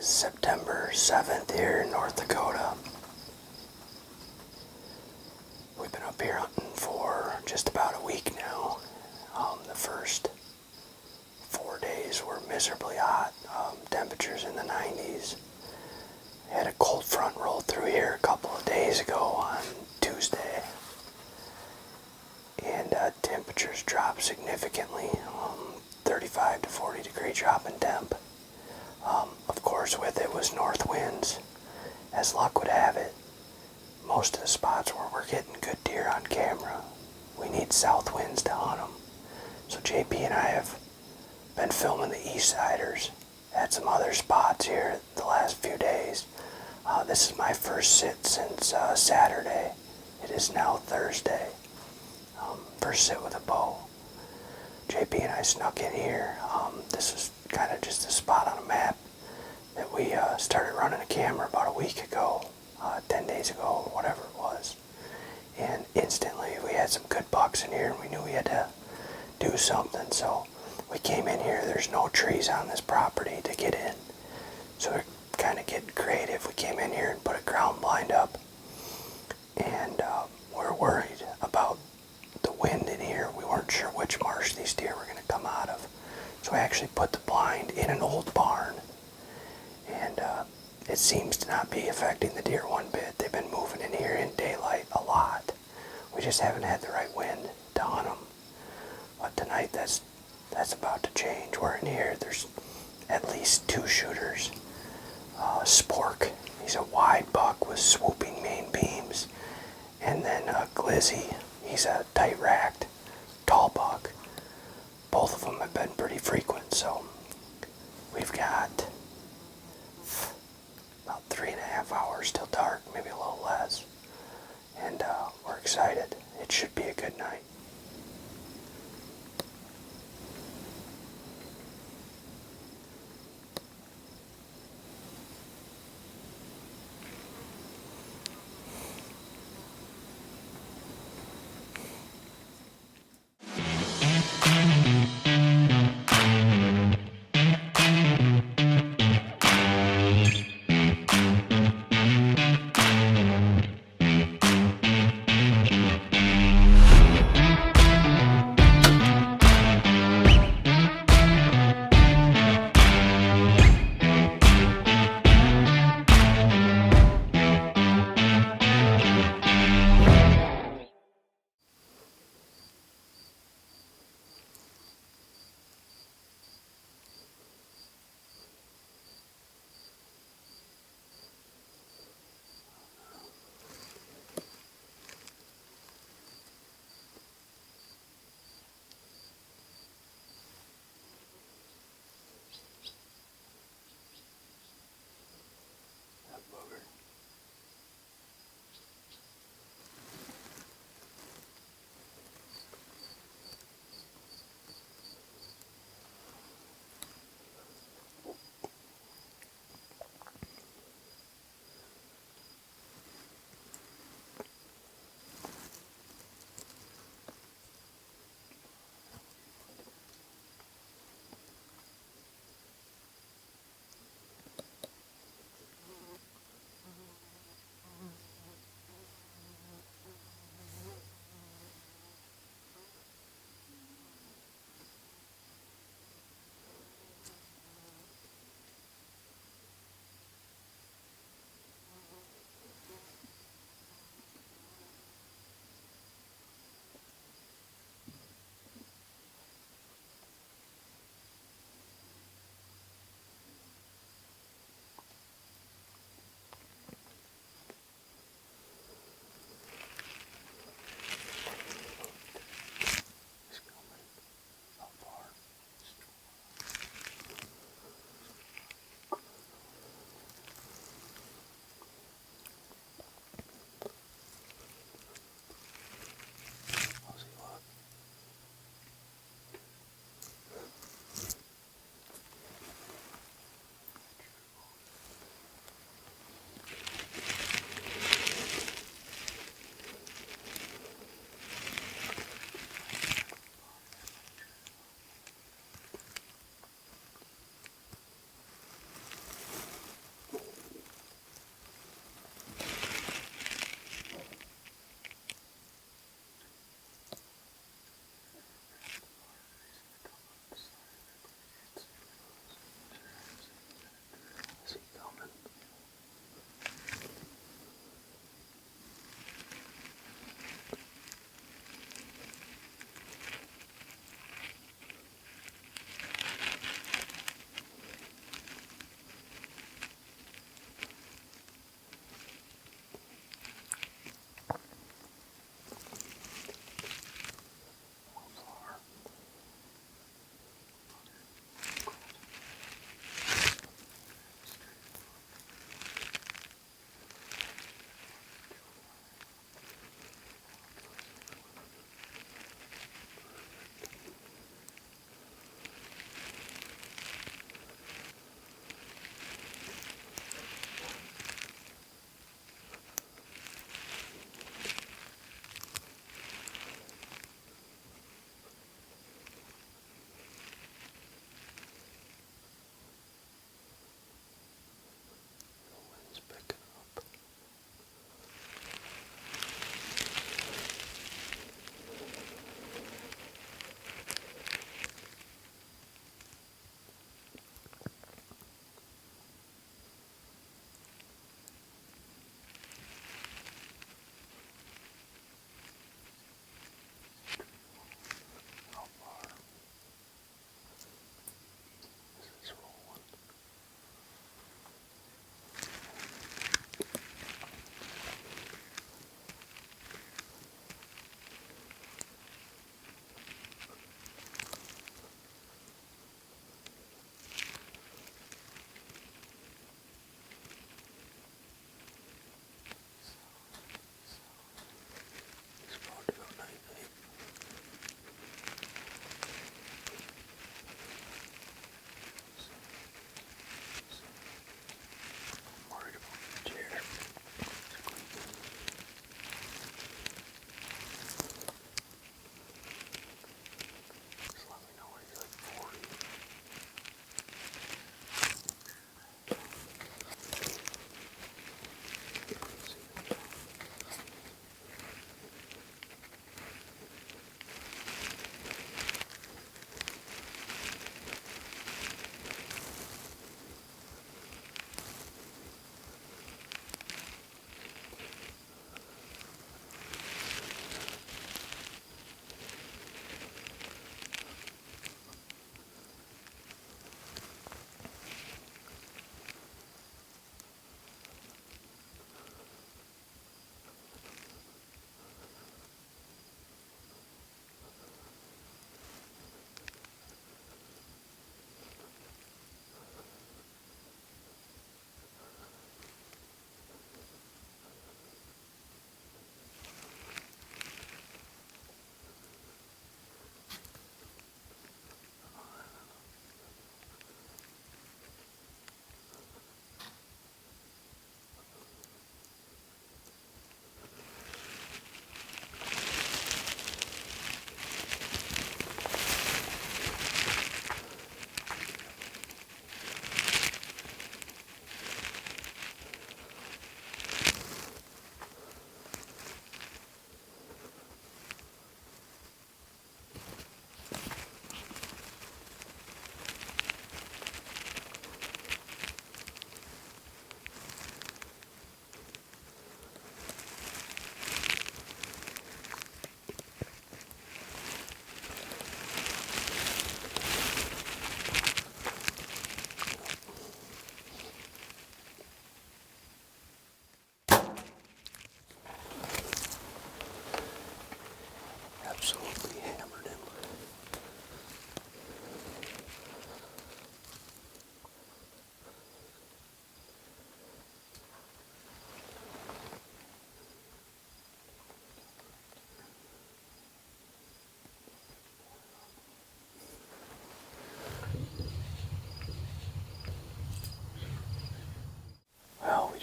is September 7th here in North Dakota. We've been up here hunting for just about a week now. The first 4 days were miserably hot, temperatures in the 90s. We had a cold front roll through here a couple of days ago on Tuesday, and temperatures dropped significantly, 35 to 40 degree drop in temp. Of course, with it was north winds. As luck would have it, most of the spots where we're getting good deer on camera, we need south winds to hunt them. So JP and I have been filming the east siders at some other spots here the last few days. This is my first sit since Saturday. It is now Thursday. First sit with a bow. JP and I snuck in here. This is kind of just a spot on a map that we started running a camera about a week ago, 10 days ago, whatever it was. And instantly we had some good bucks in here and we knew we had to do something. So we came in here. There's no trees on this property to get in. So we're kind of getting creative. We came in here and put a ground blind up. And we're worried about the wind in here. We weren't sure which marsh these deer were going to come out of. So I actually put the blind in an old barn. And it seems to not be affecting the deer one bit. They've been moving in here in daylight a lot. We just haven't had the right wind to hunt them. But tonight that's about to change. We're in here. There's at least 2 shooters. Spork, he's a wide buck with swooping main beams. And then Glizzy, he's a tight-racked, tall buck. Both of them have been pretty frequent, so we've got about 3.5 hours till dark, maybe a little less. And we're excited. It should be a good night.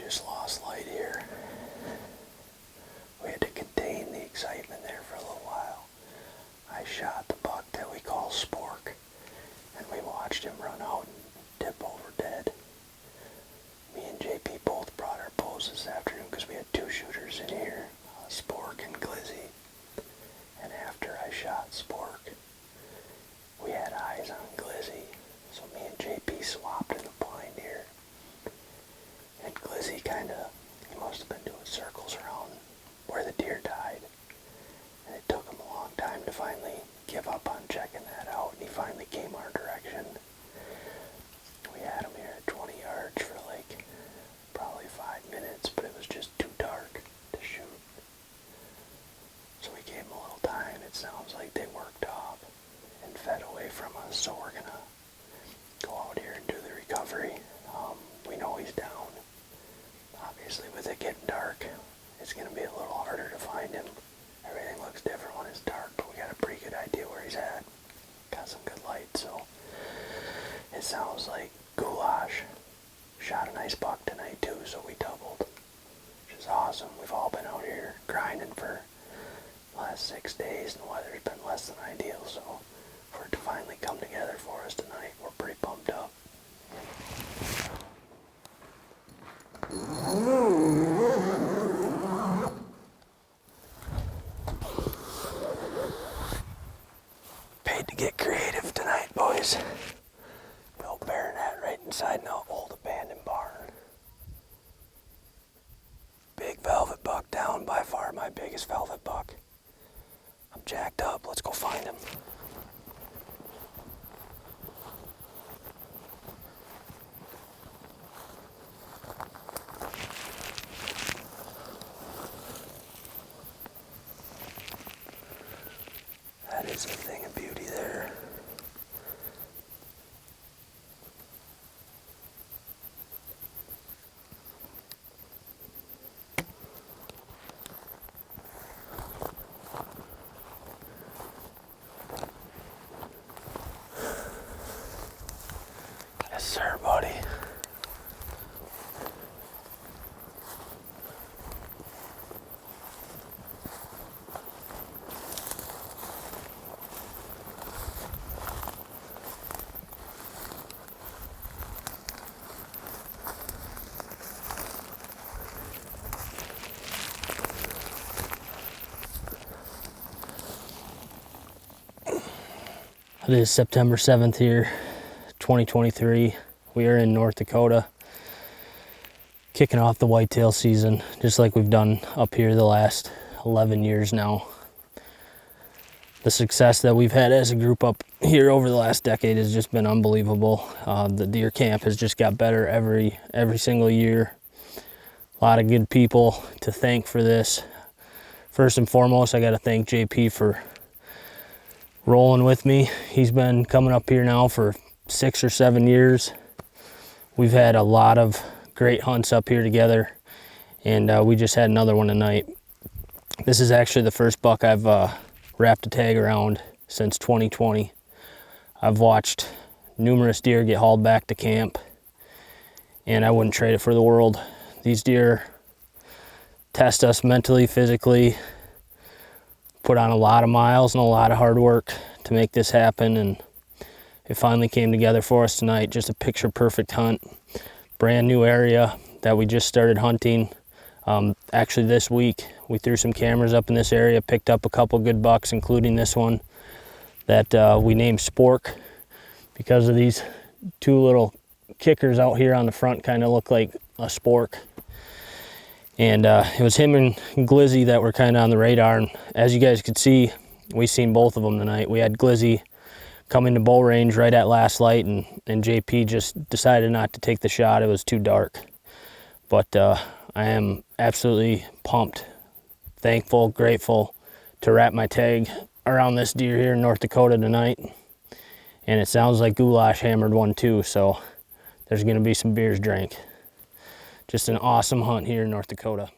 just lost Lite here. We had to contain the excitement there for a little while. I shot the buck that we call Spork, and we watched him run out and tip over dead. Me and JP both brought our bows this afternoon because we had 2 shooters in here, Spork and Glizzy. And after I shot Spork, we had eyes on Glizzy, so me and JP swapped in the blind here. And Glizzy he must have been doing circles around where the deer died. And it took him a long time to finally give up on checking that out, and he finally came our direction. We had him here at 20 yards for like probably 5 minutes, but it was just too dark to shoot. So we gave him a little time. It sounds like they worked off and fed away from us, so we're gonna go out here and do the recovery. We know he's down. Obviously, with it getting dark, it's gonna be a little harder to find him. Everything looks different when it's dark, but we got a pretty good idea where he's at. Got some good light, so it sounds like Goulash shot a nice buck tonight too, so we doubled, which is awesome. We've all been out here grinding for the last 6 days, and the weather's been less than ideal, so for it to finally come together for us tonight, we're pretty pumped up. Paid to get creative tonight, boys. Built Barronett right inside an old abandoned barn. Big velvet buck down, by far my biggest velvet buck. I'm jacked up, let's go find him. That is a thing of beauty there. Yes, sir, buddy. It is September 7th here, 2023. We are in North Dakota, kicking off the whitetail season, just like we've done up here the last 11 years now. The success that we've had as a group up here over the last decade has just been unbelievable. The deer camp has just got better every single year. A lot of good people to thank for this. First and foremost, I got to thank JP for rolling with me. He's been coming up here now for 6 or 7 years. We've had a lot of great hunts up here together, and we just had another one tonight. This is actually the first buck I've wrapped a tag around since 2020. I've watched numerous deer get hauled back to camp, and I wouldn't trade it for the world. These deer test us mentally, physically, put on a lot of miles and a lot of hard work to make this happen, and it finally came together for us tonight. Just a picture perfect hunt. Brand new area that we just started hunting. Actually this week we threw some cameras up in this area, picked up a couple good bucks, including this one that we named Spork because of these 2 little kickers out here on the front, kind of look like a spork. And it was him and Glizzy that were kind of on the radar. And as you guys could see, we seen both of them tonight. We had Glizzy coming to bow range right at last light, and JP just decided not to take the shot. It was too dark. But I am absolutely pumped, thankful, grateful to wrap my tag around this deer here in North Dakota tonight. And it sounds like Goulash hammered one too, so there's gonna be some beers drank. Just an awesome hunt here in North Dakota.